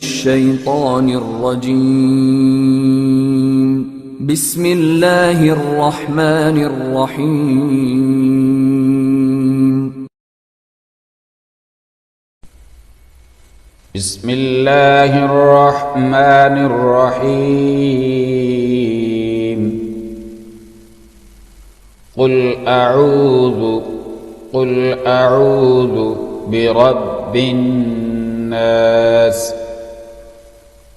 الشيطان الرجيم. بسم الله الرحمن الرحيم. بسم الله الرحمن الرحيم. قل أعوذ برب الناس.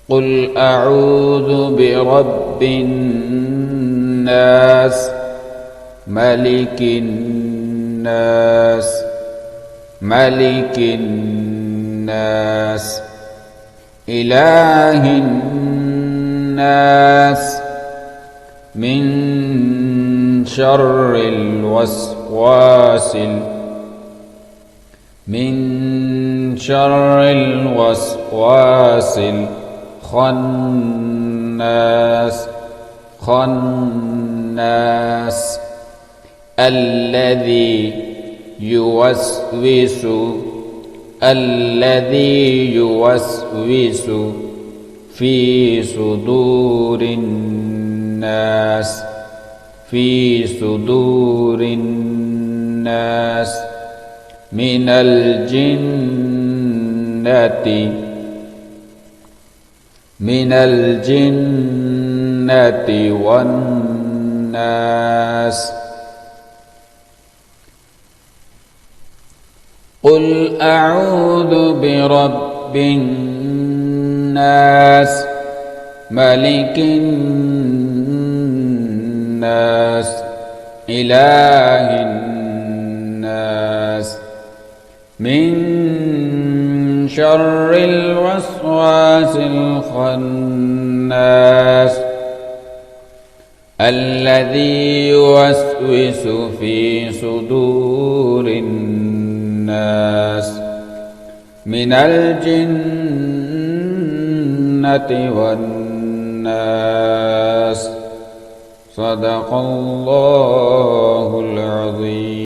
قل أعوذ برب الناس ملك الناس ملك الناس إله الناس من شر الوسواس الخناس الذي يوسوس في صدور الناس من الجنة والناس. قل أعوذ برب الناس ملك الناس إله الناس من شر الوسواس الخناس الذي يوسوس في صدور الناس من الجنة والناس. صدق الله العظيم.